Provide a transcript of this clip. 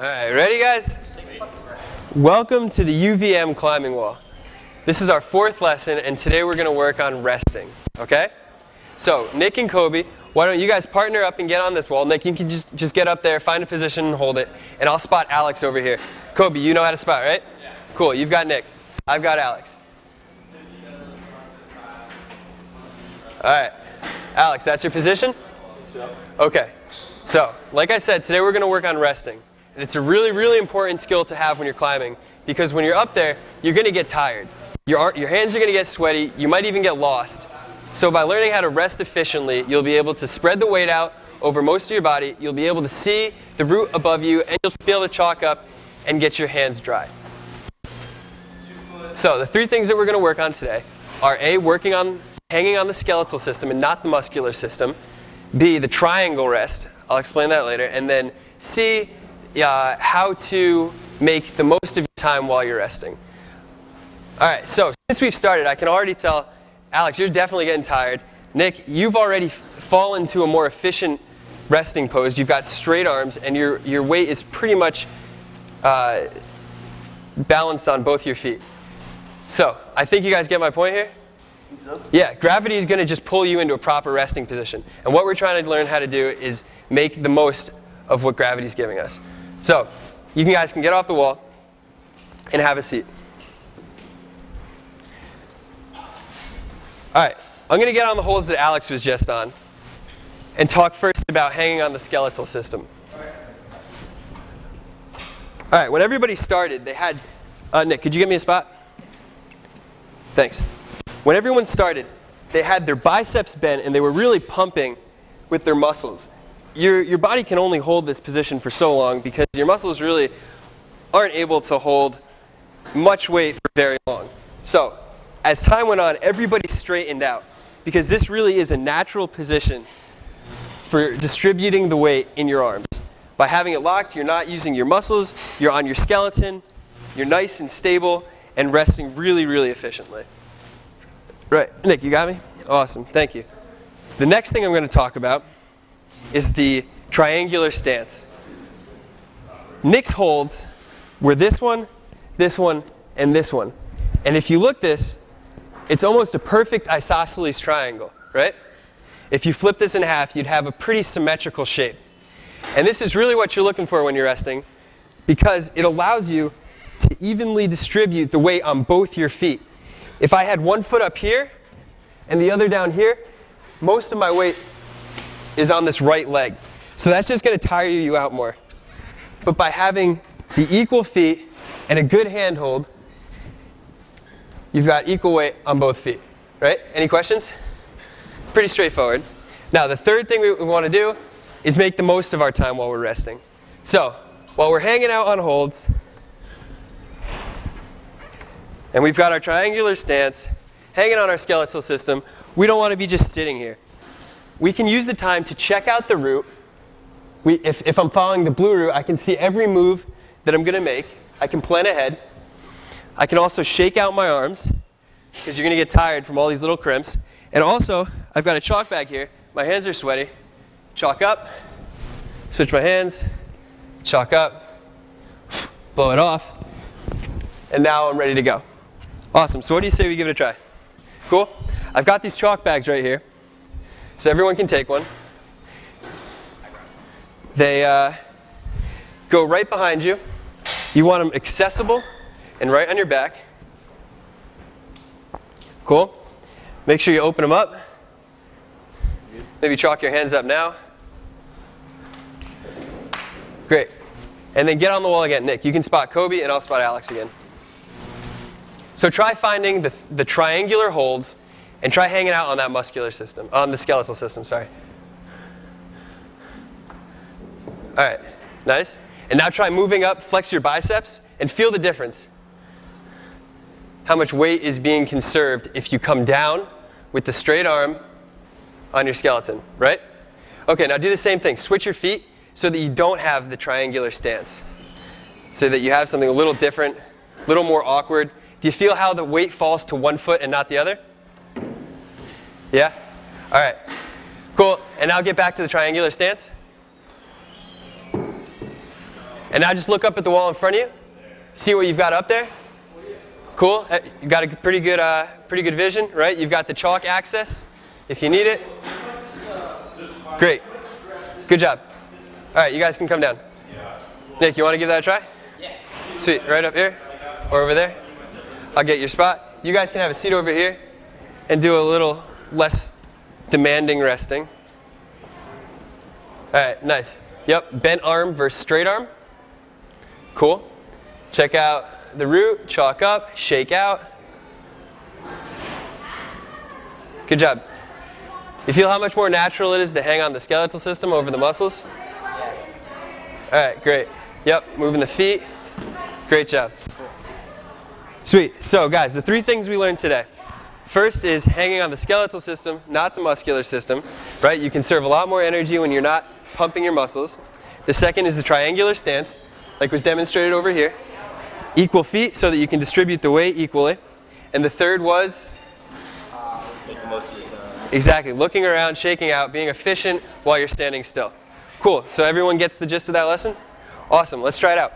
All right, ready guys? Welcome to the UVM climbing wall. This is our 4th lesson, and today we're going to work on resting, okay? So, Nick and Kobe, why don't you guys partner up and get on this wall. Nick, you can just get up there, find a position and hold it, and I'll spot Alex over here. Kobe, you know how to spot, right? Yeah. Cool, you've got Nick. I've got Alex. All right. Alex, that's your position? Okay. So, like I said, today we're going to work on resting. And it's a really, really important skill to have when you're climbing, because when you're up there, you're going to get tired. Your hands are going to get sweaty. You might even get lost. So by learning how to rest efficiently, you'll be able to spread the weight out over most of your body. You'll be able to see the route above you, and you'll be able to chalk up and get your hands dry. So the 3 things that we're going to work on today are A, hanging on the skeletal system and not the muscular system. B, the triangle rest. I'll explain that later. And then C, how to make the most of your time while you're resting. All right, so since we've started, I can already tell, Alex, you're definitely getting tired. Nick, you've already fallen to a more efficient resting pose. You've got straight arms, and your weight is pretty much balanced on both your feet. So I think you guys get my point here? So? Yeah, gravity is going to just pull you into a proper resting position. And what we're trying to learn how to do is make the most of what gravity is giving us. So you guys can get off the wall and have a seat. All right, I'm going to get on the holds that Alex was just on and talk first about hanging on the skeletal system. All right, when everybody started, they had... Nick, could you get me a spot? Thanks. When everyone started, they had their biceps bent, and they were really pumping with their muscles. Your body can only hold this position for so long because your muscles really aren't able to hold much weight for very long. So, as time went on, everybody straightened out because this really is a natural position for distributing the weight in your arms. By having it locked, you're not using your muscles, you're on your skeleton, you're nice and stable, and resting really, really efficiently. Right, Nick, you got me? Awesome, thank you. The next thing I'm going to talk about is the triangular stance. Nick's holds were this one, and this one. And if you look this, it's almost a perfect isosceles triangle, right? If you flip this in half, you'd have a pretty symmetrical shape. And this is really what you're looking for when you're resting, because it allows you to evenly distribute the weight on both your feet. If I had one foot up here and the other down here, most of my weight is on this right leg. So that's just going to tire you out more. But by having the equal feet and a good handhold, you've got equal weight on both feet, right? Any questions? Pretty straightforward. Now, the third thing we want to do is make the most of our time while we're resting. So, while we're hanging out on holds, and we've got our triangular stance, hanging on our skeletal system, we don't want to be just sitting here. We can use the time to check out the route. If I'm following the blue route, I can see every move that I'm going to make. I can plan ahead. I can also shake out my arms, because you're going to get tired from all these little crimps. And also, I've got a chalk bag here. My hands are sweaty. Chalk up, switch my hands, chalk up, blow it off, and now I'm ready to go. Awesome, so what do you say we give it a try? Cool? I've got these chalk bags right here, so everyone can take one. They go right behind you. You want them accessible and right on your back. Cool? Make sure you open them up. Maybe chalk your hands up now. Great. And then get on the wall again. Nick, you can spot Kobe, and I'll spot Alex again. So try finding the triangular holds, and try hanging out on that muscular system, on the skeletal system, sorry. All right, nice. And now try moving up, flex your biceps, and feel the difference. How much weight is being conserved if you come down with the straight arm on your skeleton, right? Okay, now do the same thing. Switch your feet so that you don't have the triangular stance, so that you have something a little different, a little more awkward. Do you feel how the weight falls to one foot and not the other? Yeah? All right. Cool. And now get back to the triangular stance. And now just look up at the wall in front of you. See what you've got up there? Cool. You've got a pretty good vision, right? You've got the chalk access if you need it. Great. Good job. All right, you guys can come down. Nick, you want to give that a try? Yeah. Sweet. Right up here or over there? I'll get your spot. You guys can have a seat over here and do a little less demanding resting. All right, nice. Yep, bent arm versus straight arm. Cool. Check out the root, chalk up, shake out. Good job. You feel how much more natural it is to hang on the skeletal system over the muscles? All right, great. Yep, moving the feet. Great job. Sweet. So guys, the 3 things we learned today. First is hanging on the skeletal system, not the muscular system, right? You conserve a lot more energy when you're not pumping your muscles. The second is the triangular stance, like was demonstrated over here. Equal feet so that you can distribute the weight equally. And the third was? Make the most of your time. Exactly. Looking around, shaking out, being efficient while you're standing still. Cool. So everyone gets the gist of that lesson? Awesome. Let's try it out.